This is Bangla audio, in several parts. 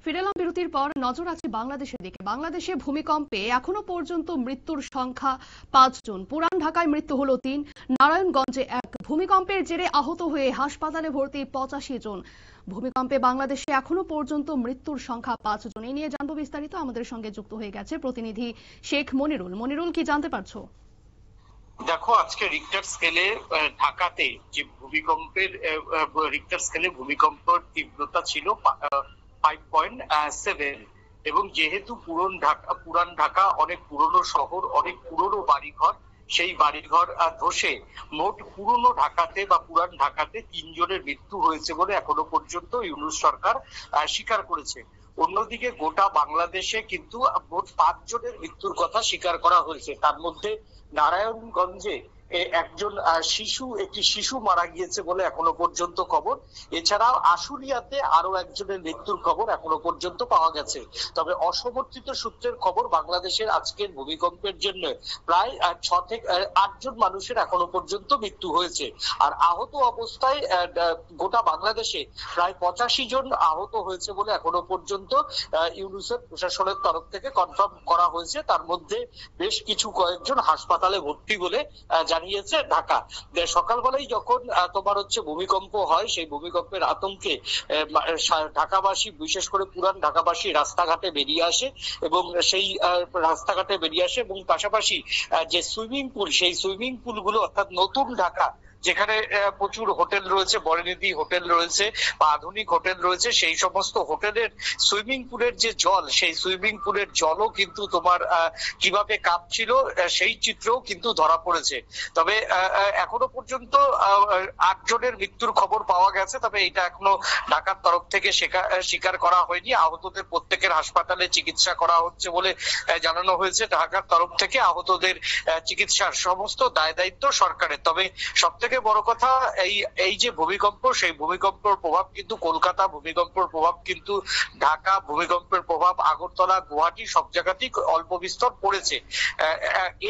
ফিরেলাম বিরতির পর। নজর আছে বাংলাদেশের দিকে। বাংলাদেশে ভূমিকম্পে এখনো পর্যন্ত মৃত্যুর সংখ্যা 5 জন। পুরান ঢাকায় মৃত্যু হলো 3, নারায়ণগঞ্জে 1। ভূমিকম্পের জেরে আহত হয়ে হাসপাতালে ভর্তি 85 জন। ভূমিকম্পে বাংলাদেশে এখনো পর্যন্ত মৃত্যুর সংখ্যা 5 জন। এই নিয়ে জানবো বিস্তারিত। আমাদের সঙ্গে যুক্ত হয়ে গেছে প্রতিনিধি শেখ মনিরুল। মনিরুল, কি জানতে পারছো? দেখো, আজকে রিক্টার স্কেলে ঢাকাতে যে রিক্টার স্কেলে ভূমিকম্পের তীব্রতা ছিল 5.7। এবং যেহেতু পুরান ঢাকা অনেক পুরনো শহর, অনেক পুরনো বাড়িঘর, সেই বাড়িঘর ধসে মোট পুরনো ঢাকাতে বা পুরান ঢাকাতে 3 জনের মৃত্যু হয়েছে বলে এখনো পর্যন্ত ইউনূস সরকার স্বীকার করেছে। অন্যদিকে গোটা বাংলাদেশে কিন্তু মোট 5 জনের মৃত্যুর কথা স্বীকার করা হয়েছে। তার মধ্যে নারায়ণগঞ্জে একটি শিশু মারা গিয়েছে বলে এখনো পর্যন্ত খবর। এছাড়াও আশুলিয়াতে আরো একজনের মৃত্যুর খবর এখনো পর্যন্ত পাওয়া গেছে। তবে অসমর্থিত সূত্রের খবর, বাংলাদেশের আজকের ভূমিকম্পের জন্য প্রায় 6 থেকে 8 জন মানুষের এখনো পর্যন্ত মৃত্যু হয়েছে। আর আহত অবস্থায় গোটা বাংলাদেশে প্রায় 85 জন আহত হয়েছে বলে এখনো পর্যন্ত ইউনিসেফ প্রশাসনের তরফ থেকে কনফার্ম করা হয়েছে। তার মধ্যে বেশ কয়েকজন হাসপাতালে ভর্তি বলে জানিয়েছে ঢাকা। সকালবেলায় যখন ভূমিকম্প হয়, সেই ভূমিকম্পের আতঙ্কে ঢাকাবাসী, বিশেষ করে পুরান ঢাকাবাসী রাস্তাঘাটে বেরিয়ে আসে এবং এবং পাশাপাশি যে সুইমিং পুল, সেই সুইমিং পুল গুলো, অর্থাৎ নতুন ঢাকা যেখানে প্রচুর হোটেল রয়েছে, বরেনিধি হোটেল রয়েছে বা আধুনিক হোটেল রয়েছে, সেই সমস্ত হোটেলের সুইমিং পুলের যে জল, সেই সুইমিং পুলের জলও কিন্তু কিভাবে কাঁপছিল সেই চিত্রও কিন্তু ধরা পড়েছে। তবে এখনো পর্যন্ত 8 জনের মৃত্যুর খবর পাওয়া গেছে। তবে এটা এখনো ঢাকার তরফ থেকে স্বীকার করা হয়নি। আহতদের প্রত্যেকের হাসপাতালে চিকিৎসা করা হচ্ছে বলে জানানো হয়েছে। ঢাকার তরফ থেকে আহতদের চিকিৎসার সমস্ত দায় দায়িত্ব সরকারের। তবে সব থেকে বড় কথা, এই যে ভূমিকম্প, সেই ভূমিকম্পের প্রভাব কিন্তু কলকাতা, ভূমিকম্পের প্রভাব কিন্তু ঢাকা, ভূমিকম্পের প্রভাব আগরতলা, গুয়াহাটি, সব জায়গাতেই অল্প বিস্তর পড়েছে।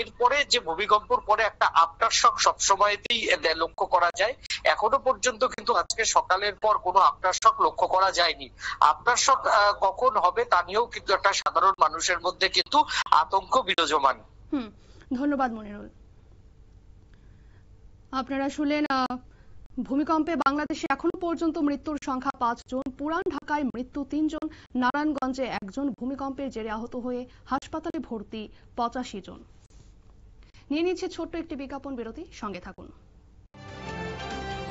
এরপরে যে ভূমিকম্পের পরে একটা আফটার শক সবসময়তেই লক্ষ্য করা যায়। এখনো পর্যন্ত কিন্তু আজকে সকালের পর কোনো আফটার শক লক্ষ্য করা যায়নি। আফটার শক কখন হবে তা নিয়েও কিন্তু একটা সাধারণ মানুষের মধ্যে কিন্তু আতঙ্ক বিরাজমান। ধন্যবাদ মনিরুল। আপনারা শুনলেন, ভূমিকম্পে বাংলাদেশে এখনো পর্যন্ত মৃত্যুর সংখ্যা 5 জন। পুরান ঢাকায় মৃত্যু 3 জন, নারায়ণগঞ্জে 1 জন। ভূমিকম্পের জেরে আহত হয়ে হাসপাতালে ভর্তি 85 জন। নিয়ে নিচ্ছে ছোট্ট একটি বিজ্ঞাপন বিরতি, সঙ্গে থাকুন।